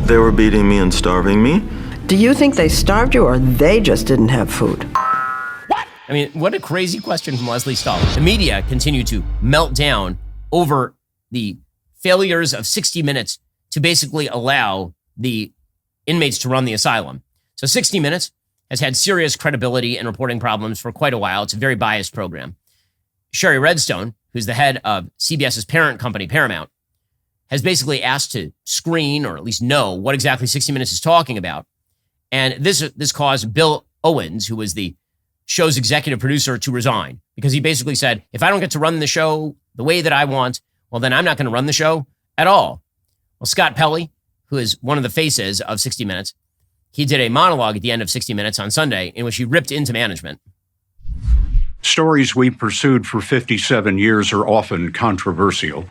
They were beating me and starving me. Do you think they starved you or they just didn't have food? I mean, what a crazy question from Leslie Stahl. The media continue to melt down over the failures of 60 Minutes to basically allow the inmates to run the asylum. So 60 Minutes has had serious credibility and reporting problems for quite a while. It's a very biased program. Sherry Redstone, who's the head of CBS's parent company, Paramount, has basically asked to screen or at least know what exactly 60 Minutes is talking about. And this caused Bill Owens, who was the show's executive producer, to resign because he basically said, if I don't get to run the show the way that I want, well, then I'm not going to run the show at all. Well, Scott Pelley, who is one of the faces of 60 Minutes, he did a monologue at the end of 60 Minutes on Sunday in which he ripped into management. Stories we pursued for 57 years are often controversial.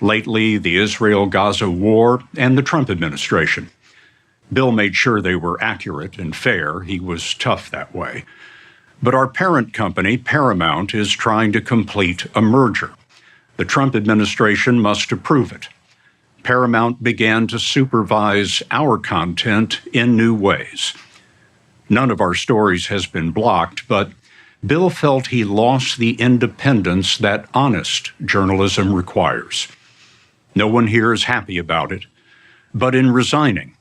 Lately, the Israel-Gaza war and the Trump administration. Bill made sure they were accurate and fair. He was tough that way. But our parent company, Paramount, is trying to complete a merger. The Trump administration must approve it. Paramount began to supervise our content in new ways. None of our stories has been blocked, but Bill felt he lost the independence that honest journalism requires. No one here is happy about it, but in resigning,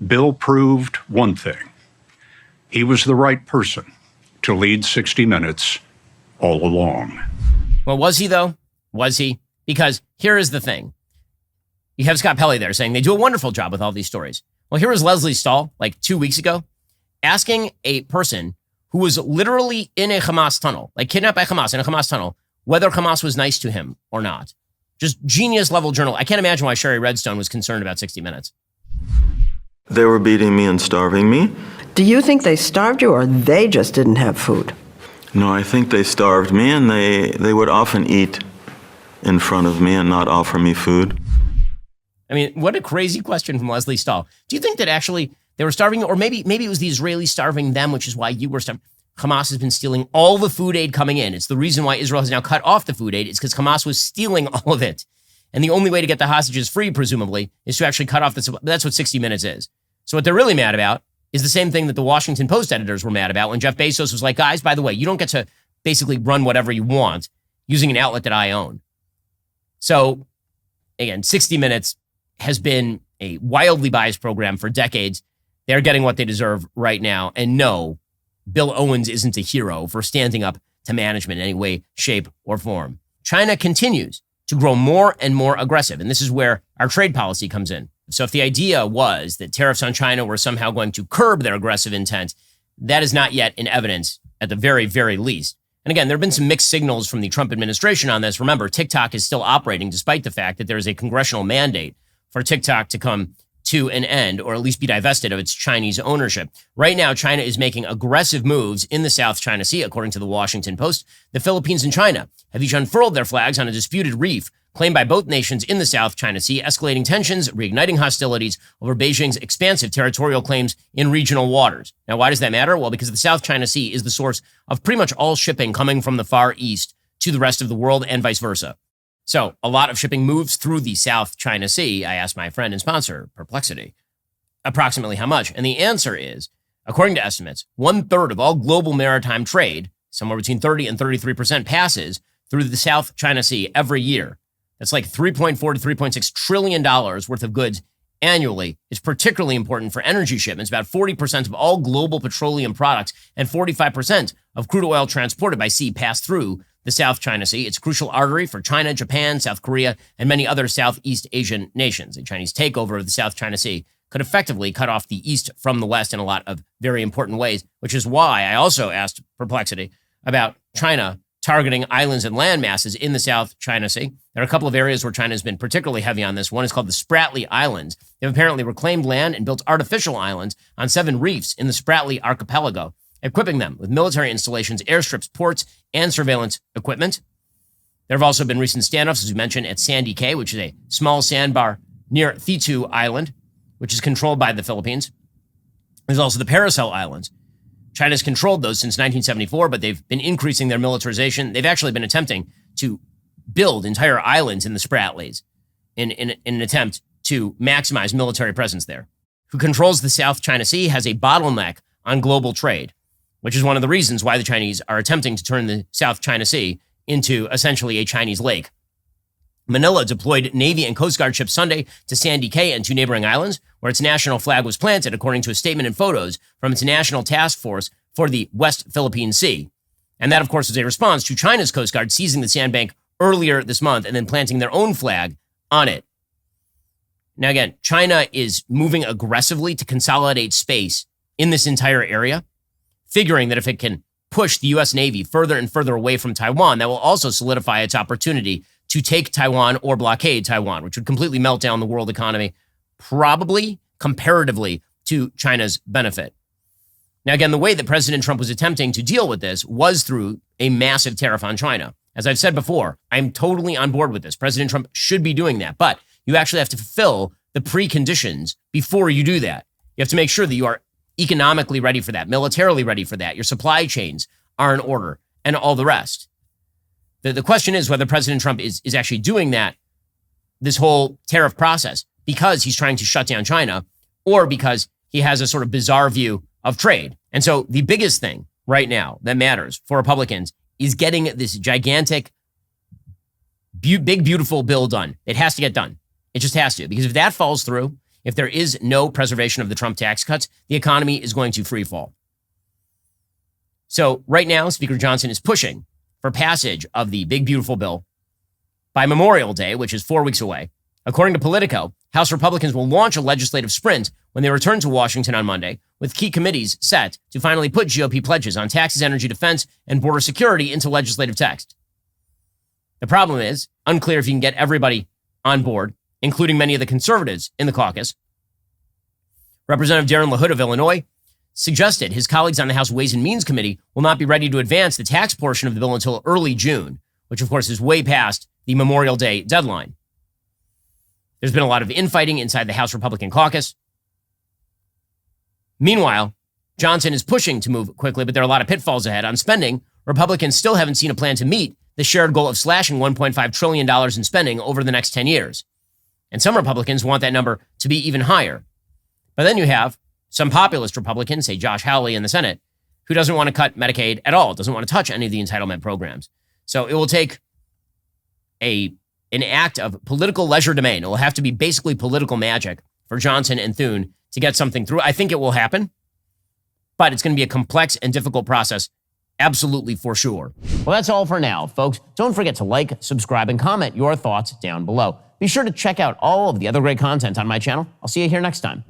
Bill proved one thing. He was the right person to lead 60 Minutes all along. Well, was he, though? Was he? Because here is the thing. You have Scott Pelley there saying they do a wonderful job with all these stories. Well, here was Leslie Stahl, like 2 weeks ago, asking a person who was literally in a Hamas tunnel, like kidnapped by Hamas in a Hamas tunnel, whether Hamas was nice to him or not. Just genius level journal. I can't imagine why Sherry Redstone was concerned about 60 Minutes. They were beating me and starving me. Do you think they starved you or they just didn't have food? No, I think they starved me, and they would often eat in front of me and not offer me food. I mean, what a crazy question from Leslie Stahl. Do you think that actually they were starving you, or maybe it was the Israelis starving them, which is why you were starving? Hamas has been stealing all the food aid coming in. It's the reason why Israel has now cut off the food aid. It's because Hamas was stealing all of it. And the only way to get the hostages free, presumably, is to actually cut off the supply. That's what 60 Minutes is. So what they're really mad about is the same thing that the Washington Post editors were mad about when Jeff Bezos was like, guys, by the way, you don't get to basically run whatever you want using an outlet that I own. So again, 60 Minutes has been a wildly biased program for decades. They're getting what they deserve right now. And no, Bill Owens isn't a hero for standing up to management in any way, shape, or form. China continues to grow more and more aggressive. And this is where our trade policy comes in. So if the idea was that tariffs on China were somehow going to curb their aggressive intent, that is not yet in evidence at the very, very least. And again, there have been some mixed signals from the Trump administration on this. Remember, TikTok is still operating despite the fact that there is a congressional mandate for TikTok to come to an end, or at least be divested of its Chinese ownership. Right now, China is making aggressive moves in the South China Sea, according to the Washington Post. The Philippines and China have each unfurled their flags on a disputed reef claimed by both nations in the South China Sea, escalating tensions, reigniting hostilities over Beijing's expansive territorial claims in regional waters. Now, why does that matter? Well, because the South China Sea is the source of pretty much all shipping coming from the Far East to the rest of the world and vice versa. So a lot of shipping moves through the South China Sea. I asked my friend and sponsor, Perplexity, approximately how much? And the answer is, according to estimates, 1/3 of all global maritime trade, somewhere between 30 and 33%, passes through the South China Sea every year. That's like $3.4 to $3.6 trillion worth of goods annually. It's particularly important for energy shipments. About 40% of all global petroleum products and 45% of crude oil transported by sea pass through the South China Sea. It's a crucial artery for China, Japan, South Korea, and many other Southeast Asian nations. A Chinese takeover of the South China Sea could effectively cut off the East from the West in a lot of very important ways, which is why I also asked Perplexity about China targeting islands and land masses in the South China Sea. There are a couple of areas where China has been particularly heavy on this. One is called the Spratly Islands. They've apparently reclaimed land and built artificial islands on 7 reefs in the Spratly Archipelago, equipping them with military installations, airstrips, ports, and surveillance equipment. There have also been recent standoffs, as we mentioned, at Sandy Cay, which is a small sandbar near Thitu Island, which is controlled by the Philippines. There's also the Paracel Islands. China's controlled those since 1974, but they've been increasing their militarization. They've actually been attempting to build entire islands in the Spratlys in an attempt to maximize military presence there. who controls the South China Sea, has a bottleneck on global trade, which is one of the reasons why the Chinese are attempting to turn the South China Sea into essentially a Chinese lake. Manila deployed Navy and Coast Guard ships Sunday to Sandy Cay and two neighboring islands, where its national flag was planted, according to a statement and photos from its national task force for the West Philippine Sea. And that, of course, was a response to China's Coast Guard seizing the sandbank earlier this month and then planting their own flag on it. Now, again, China is moving aggressively to consolidate space in this entire area, figuring that if it can push the U.S. Navy further and further away from Taiwan, that will also solidify its opportunity to take Taiwan or blockade Taiwan, which would completely melt down the world economy, probably comparatively to China's benefit. Now, again, the way that President Trump was attempting to deal with this was through a massive tariff on China. As I've said before, I'm totally on board with this. President Trump should be doing that, but you actually have to fulfill the preconditions before you do that. You have to make sure that you are economically ready for that, militarily ready for that, your supply chains are in order, and all the rest. The question is whether President Trump is actually doing that, this whole tariff process, because he's trying to shut down China, or because he has a sort of bizarre view of trade. And so the biggest thing right now that matters for Republicans is getting this gigantic, big, beautiful bill done. It has to get done. It just has to, because if that falls through, if there is no preservation of the Trump tax cuts, the economy is going to free fall. So right now, Speaker Johnson is pushing for passage of the big, beautiful bill by Memorial Day, which is 4 weeks away. According to Politico, House Republicans will launch a legislative sprint when they return to Washington on Monday, with key committees set to finally put GOP pledges on taxes, energy, defense, and border security into legislative text. The problem is, unclear if you can get everybody on board, including many of the conservatives in the caucus. Representative Darren LaHood of Illinois suggested his colleagues on the House Ways and Means Committee will not be ready to advance the tax portion of the bill until early June, which of course is way past the Memorial Day deadline. There's been a lot of infighting inside the House Republican caucus. Meanwhile, Johnson is pushing to move quickly, but there are a lot of pitfalls ahead. On spending, Republicans still haven't seen a plan to meet the shared goal of slashing $1.5 trillion in spending over the next 10 years. And some Republicans want that number to be even higher. But then you have some populist Republicans, say Josh Hawley in the Senate, who doesn't want to cut Medicaid at all, doesn't want to touch any of the entitlement programs. So it will take an act of political leisure domain. It will have to be basically political magic for Johnson and Thune to get something through. I think it will happen, but it's going to be a complex and difficult process, absolutely for sure. Well, that's all for now, folks. Don't forget to like, subscribe, and comment your thoughts down below. Be sure to check out all of the other great content on my channel. I'll see you here next time.